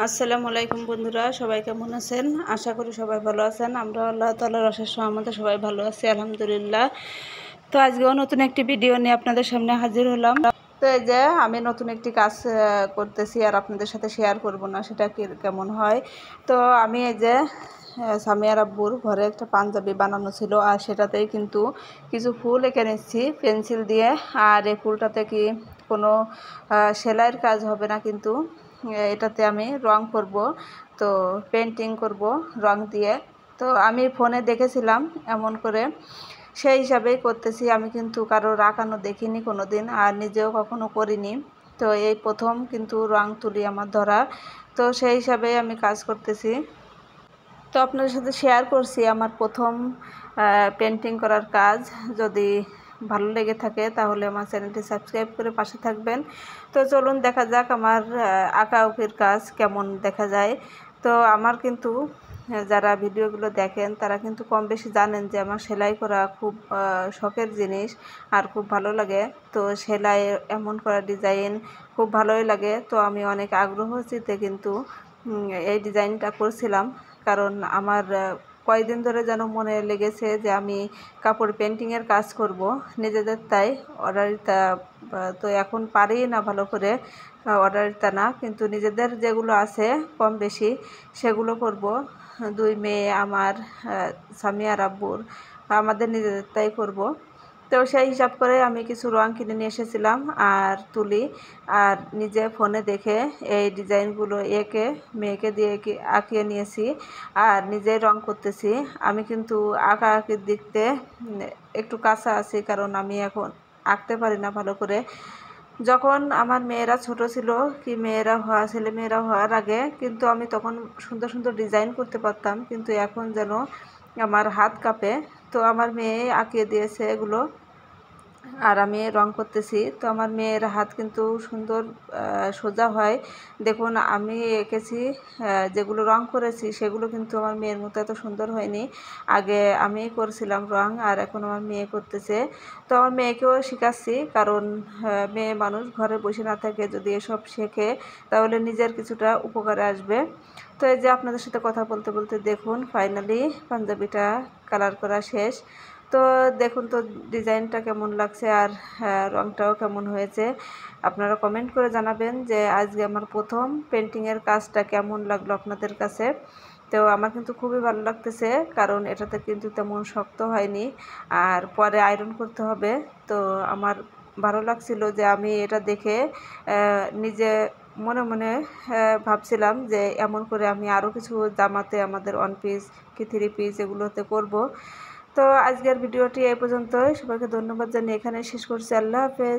আসসালামু আলাইকুম বন্ধুরা, সবাই কেমন আছেন? আশা করি সবাই ভালো আছেন। আমরা আল্লাহ তাআলার অশেষ রহমতে সবাই ভালো আছি, আলহামদুলিল্লাহ। তো আজকেও নতুন একটি ভিডিও নিয়ে আপনাদের সামনে হাজির হলাম। তো এই যে আমি নতুন একটি কাজ করতেছি, আর আপনাদের সাথে শেয়ার করব না সেটা কেমন হয়। তো আমি এই যে সামিয়ার আব্বুর ঘরে একটা পাঞ্জাবি বানানো ছিল, আর সেটাতেই কিন্তু কিছু ফুল এঁকে নিচ্ছি পেন্সিল দিয়ে। আর এই ফুলটাতে কি কোনো সেলাইয়ের কাজ হবে না, কিন্তু এটাতে আমি রং করব, তো পেন্টিং করব রং দিয়ে। তো আমি ফোনে দেখেছিলাম এমন করে, সেই হিসাবেই করতেছি। আমি কিন্তু কারোর আঁকানো দেখিনি কোনো দিন, আর নিজেও কখনো করিনি। তো এই প্রথম কিন্তু রং তুলি আমার ধরা, তো সেই হিসাবেই আমি কাজ করতেছি। তো আপনাদের সাথে শেয়ার করছি আমার প্রথম পেন্টিং করার কাজ। যদি ভালো লেগে থাকে তাহলে আমার চ্যানেলটি সাবস্ক্রাইব করে পাশে থাকবেন। তো চলুন দেখা যাক আমার আঁকাআঁকির কাজ কেমন দেখা যায়। তো আমার কিন্তু যারা ভিডিওগুলো দেখেন তারা কিন্তু কম বেশি জানেন যে আমার সেলাই করা খুব শখের জিনিস, আর খুব ভালো লাগে। তো সেলাই এমন করা ডিজাইন খুব ভালোই লাগে। তো আমি অনেক আগ্রহচিতে কিন্তু এই ডিজাইনটা করছিলাম, কারণ আমার কয়েকদিন ধরে যেন মনে লেগেছে যে আমি কাপড় পেন্টিংয়ের কাজ করব নিজেদের, তাই অর্ডারিতা। তো এখন পারি না ভালো করে অর্ডারিতা না, কিন্তু নিজেদের যেগুলো আছে কম বেশি সেগুলো করব। দুই মেয়ে আমার, সামিয়ার আব্বুর, আমাদের নিজেদেরটাই করব। তো সেই হিসাব করে আমি কিছু রং কিনে নিয়ে এসেছিলাম আর তুলি, আর নিজে ফোনে দেখে এই ডিজাইনগুলো এঁকে মেয়েকে দিয়ে আঁকিয়ে নিয়েছি, আর নিজে রং করতেছি। আমি কিন্তু আঁকাআঁকির দিকতে একটু কাঁচা আছি, কারণ আমি এখন আঁকতে পারি না ভালো করে। যখন আমার মেয়েরা ছোট ছিল, কি ছেলে মেয়েরা হওয়ার আগে কিন্তু আমি তখন সুন্দর সুন্দর ডিজাইন করতে পারতাম, কিন্তু এখন যেন আমার হাত কাঁপে। তো আমার মেয়ে আঁকিয়ে দিয়েছে এগুলো, আর আমি রং করতেছি। তো আমার মেয়ের হাত কিন্তু সুন্দর সোজা হয়। দেখুন আমি এঁকেছি, যেগুলো রং করেছি সেগুলো কিন্তু আমার মেয়ের মতো এত সুন্দর হয়নি। আগে আমি করছিলাম রং, আর এখন আমার মেয়ে করতেছে। তো আমার মেয়েকেও শেখাচ্ছি, কারণ মেয়ে মানুষ ঘরে বসে না থাকে, যদি এসব শেখে তাহলে নিজের কিছুটা উপকারে আসবে। তো এই যে আপনাদের সাথে কথা বলতে বলতে দেখুন ফাইনালি পাঞ্জাবিটা কালার করা শেষ। তো দেখুন তো ডিজাইনটা কেমন লাগছে, আর রংটাও কেমন হয়েছে। আপনারা কমেন্ট করে জানাবেন যে আজকে আমার প্রথম পেন্টিংয়ের কাজটা কেমন লাগলো আপনাদের কাছে। তো আমার কিন্তু খুবই ভালো লাগতেছে, কারণ এটাতে কিন্তু তেমন শক্ত হয়নি, আর পরে আয়রন করতে হবে। তো আমার ভালো লাগছিল যে আমি এটা দেখে নিজে মনে মনে ভাবছিলাম যে এমন করে আমি আরও কিছু জামাতে, আমাদের ওয়ান পিস কি থ্রি পিস এগুলোতে করব। তো আজকের ভিডিওটি এই পর্যন্তই। সবাইকে ধন্যবাদ জানিয়ে এখানে শেষ করছি। আল্লাহ হাফেজ।